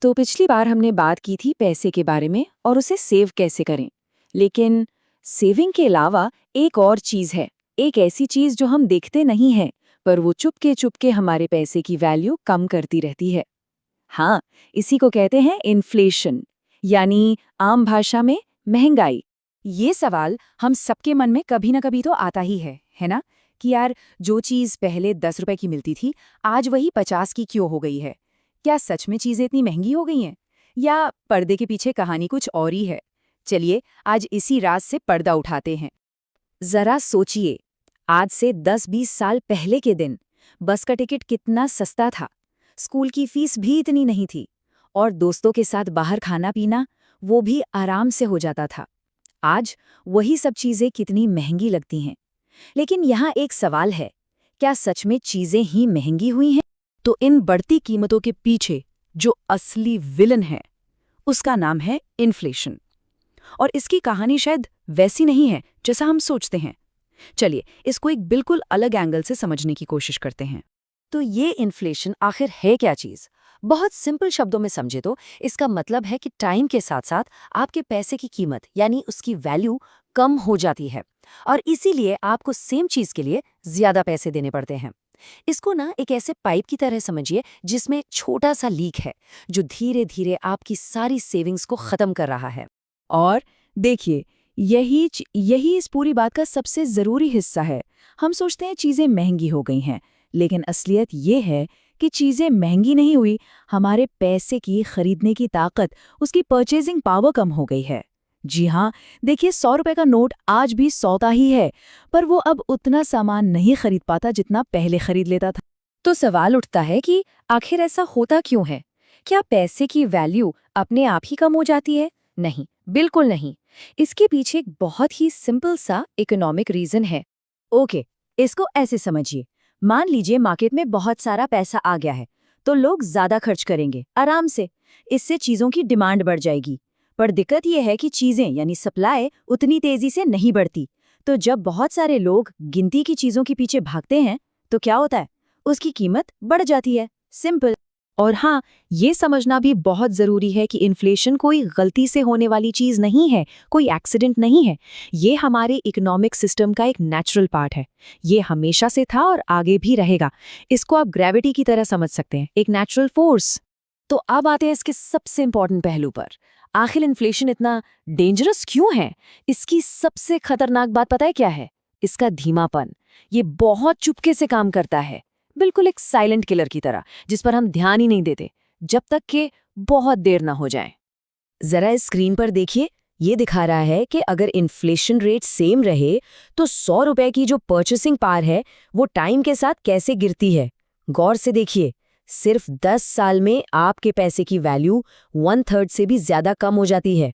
तो पिछली बार हमने बात की थी पैसे के बारे में और उसे सेव कैसे करें। लेकिन सेविंग के अलावा एक और चीज है, एक ऐसी चीज जो हम देखते नहीं हैं, पर वो चुपके चुपके हमारे पैसे की वैल्यू कम करती रहती है। हाँ, इसी को कहते हैं इन्फ्लेशन, यानी आम भाषा में महंगाई। ये सवाल हम सबके मन में कभी ना कभी तो आता ही है ना? कि यार, जो चीज़ पहले 10 रुपए की मिलती थी, आज वही 50 की क्यों हो गई है? क्या सच में चीज़ें इतनी महंगी हो गई हैं? या पर्दे के पीछे कहानी कुछ और ही है? चलिए, आज इसी राज से पर्दा उठाते हैं। जरा सोचिए, आज से 10-20 साल पहले के दिन बस का टिकट कितना सस्ता था, स्कूल की फीस भी इतनी नहीं थी, और दोस्तों के साथ बाहर खाना पीना वो भी आराम से हो जाता था। आज वही सब चीजें कितनी महंगी लगती हैं। लेकिन यहाँ एक सवाल है, क्या सच में चीजें ही महंगी हुई हैं? तो इन बढ़ती कीमतों के पीछे जो असली विलन है, उसका नाम है इन्फ्लेशन। और इसकी कहानी शायद वैसी नहीं है जैसा हम सोचते हैं। चलिए, इसको एक बिल्कुल अलग एंगल से समझने की कोशिश करते हैं। तो ये इन्फ्लेशन आखिर है क्या चीज? बहुत सिंपल शब्दों में समझे तो इसका मतलब है कि टाइम के साथ साथ आपके पैसे की कीमत यानी उसकी वैल्यू कम हो जाती है, और इसीलिए आपको सेम चीज के लिए ज्यादा पैसे देने पड़ते हैं। इसको ना एक ऐसे पाइप की तरह समझिए जिसमें छोटा सा लीक है जो धीरे धीरे आपकी सारी सेविंग्स को खत्म कर रहा है। और देखिए, यही इस पूरी बात का सबसे ज़रूरी हिस्सा है। हम सोचते हैं चीज़ें महंगी हो गई हैं, लेकिन असलियत ये है कि चीज़ें महंगी नहीं हुई, हमारे पैसे की खरीदने की ताकत, उसकी परचेजिंग पावर कम हो गई है। जी हाँ, देखिए, 100 रुपए का नोट आज भी सौता ही है, पर वो अब उतना सामान नहीं खरीद पाता जितना पहले खरीद लेता था। तो सवाल उठता है कि आखिर ऐसा होता क्यों है? क्या पैसे की वैल्यू अपने आप ही कम हो जाती है? नहीं, बिल्कुल नहीं। इसके पीछे एक बहुत ही सिंपल सा इकोनॉमिक रीजन है। ओके, इसको ऐसे समझिए। मान लीजिए मार्केट में बहुत सारा पैसा आ गया है, तो लोग ज्यादा खर्च करेंगे आराम से। इससे चीजों की डिमांड बढ़ जाएगी। पर दिक्कत यह है कि चीजें यानी सप्लाई उतनी तेजी से नहीं बढ़ती। तो जब बहुत सारे लोग गिनती की चीजों के पीछे भागते हैं, तो क्या होता है? उसकी कीमत बढ़ जाती है। सिंपल। और हाँ, ये समझना भी बहुत ज़रूरी है कि इन्फ्लेशन कोई गलती से होने वाली चीज़ नहीं है, कोई एक्सीडेंट नहीं है। ये हमारे इकोनॉमिक सिस्टम का एक नेचुरल पार्ट है। ये हमेशा से था और आगे भी रहेगा। इसको आप ग्रेविटी की तरह समझ सकते हैं, एक नेचुरल फोर्स। तो अब आते हैं इसके सबसे इम्पॉर्टेंट पहलू पर। आखिर इन्फ्लेशन इतना डेंजरस क्यों है? इसकी सबसे खतरनाक बात पता है क्या है? इसका धीमापन। ये बहुत चुपके से काम करता है, बिल्कुल एक साइलेंट किलर की तरह, जिस पर हम ध्यान ही नहीं देते जब तक कि बहुत देर ना हो जाए। जरा इस स्क्रीन पर देखिए, ये दिखा रहा है कि अगर इन्फ्लेशन रेट सेम रहे तो 100 रुपए की जो परचेसिंग पावर है वो टाइम के साथ कैसे गिरती है। गौर से देखिए, सिर्फ 10 साल में आपके पैसे की वैल्यू 1/3 से भी ज्यादा कम हो जाती है।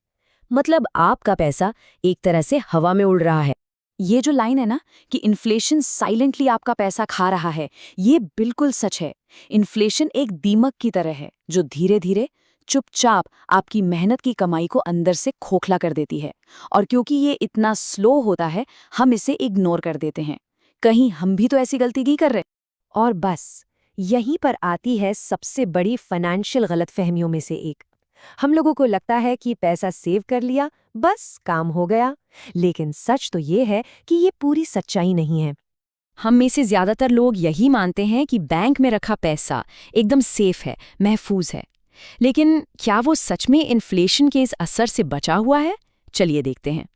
मतलब आपका पैसा एक तरह से हवा में उड़ रहा है। ये जो लाइन है ना कि इन्फ्लेशन साइलेंटली आपका पैसा खा रहा है, ये बिल्कुल सच है। इन्फ्लेशन एक दीमक की तरह है जो धीरे धीरे चुपचाप आपकी मेहनत की कमाई को अंदर से खोखला कर देती है। और क्योंकि ये इतना स्लो होता है, हम इसे इग्नोर कर देते हैं। कहीं हम भी तो ऐसी गलती नहीं कर रहे? और बस यहीं पर आती है सबसे बड़ी फाइनेंशियल गलतफहमियों में से एक। हम लोगों को लगता है कि पैसा सेव कर लिया, बस काम हो गया। लेकिन सच तो ये है कि ये पूरी सच्चाई नहीं है। हम में से ज्यादातर लोग यही मानते हैं कि बैंक में रखा पैसा एकदम सेफ है, महफूज है। लेकिन क्या वो सच में इन्फ्लेशन के इस असर से बचा हुआ है? चलिए देखते हैं।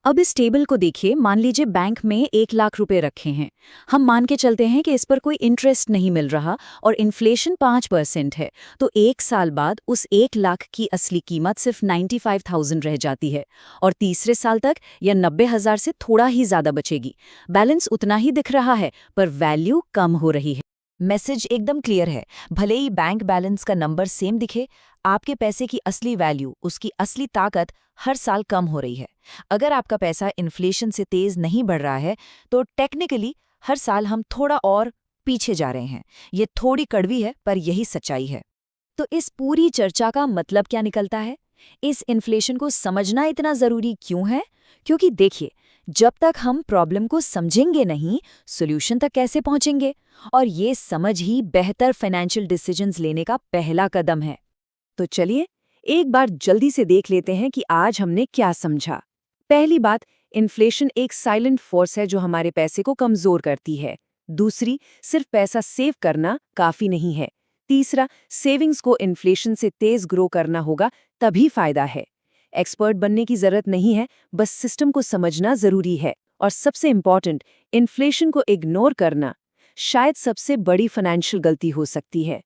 अब इस टेबल को देखिए। मान लीजिए बैंक में 1 लाख रुपए रखे हैं। हम मान के चलते हैं कि इस पर कोई इंटरेस्ट नहीं मिल रहा और इन्फ्लेशन 5% है। तो 1 साल बाद उस 1 लाख की असली कीमत सिर्फ 95,000 रह जाती है, और तीसरे साल तक यह 90,000 से थोड़ा ही ज्यादा बचेगी। बैलेंस उतना ही दिख रहा है, पर वैल्यू कम हो रही है। मैसेज एकदम क्लियर है। भले ही बैंक बैलेंस का नंबर सेम दिखे, आपके पैसे की असली वैल्यू, उसकी असली ताकत हर साल कम हो रही है। अगर आपका पैसा इन्फ्लेशन से तेज नहीं बढ़ रहा है, तो टेक्निकली हर साल हम थोड़ा और पीछे जा रहे हैं। ये थोड़ी कड़वी है, पर यही सच्चाई है। तो इस पूरी चर्चा का मतलब क्या निकलता है? इस इन्फ्लेशन को समझना इतना जरूरी क्यों है? क्योंकि देखिए, जब तक हम प्रॉब्लम को समझेंगे नहीं, सॉल्यूशन तक कैसे पहुंचेंगे? और ये समझ ही बेहतर फाइनेंशियल डिसीजंस लेने का पहला कदम है। तो चलिए एक बार जल्दी से देख लेते हैं कि आज हमने क्या समझा। पहली बात, इन्फ्लेशन एक साइलेंट फोर्स है जो हमारे पैसे को कमजोर करती है। दूसरी, सिर्फ पैसा सेव करना काफी नहीं है। तीसरा, सेविंग्स को इन्फ्लेशन से तेज ग्रो करना होगा, तभी फायदा है। एक्सपर्ट बनने की जरूरत नहीं है, बस सिस्टम को समझना जरूरी है। और सबसे इम्पॉर्टेंट, इन्फ्लेशन को इग्नोर करना शायद सबसे बड़ी फाइनेंशियल गलती हो सकती है।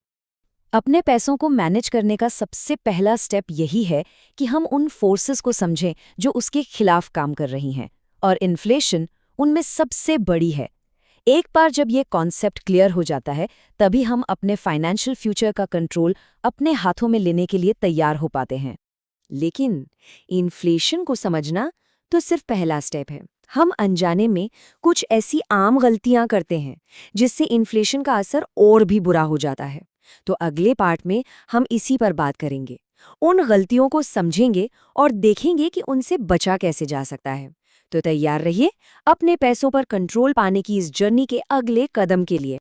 अपने पैसों को मैनेज करने का सबसे पहला स्टेप यही है कि हम उन फोर्सेस को समझें जो उसके खिलाफ काम कर रही हैं, और इन्फ्लेशन उनमें सबसे बड़ी है। एक बार जब ये कॉन्सेप्ट क्लियर हो जाता है, तभी हम अपने फाइनेंशियल फ्यूचर का कंट्रोल अपने हाथों में लेने के लिए तैयार हो पाते हैं। लेकिन इन्फ्लेशन को समझना तो सिर्फ पहला स्टेप है। हम अनजाने में कुछ ऐसी आम गलतियां करते हैं जिससे इन्फ्लेशन का असर और भी बुरा हो जाता है। तो अगले पार्ट में हम इसी पर बात करेंगे, उन गलतियों को समझेंगे और देखेंगे कि उनसे बचा कैसे जा सकता है। तो तैयार रहिए अपने पैसों पर कंट्रोल पाने की इस जर्नी के अगले कदम के लिए।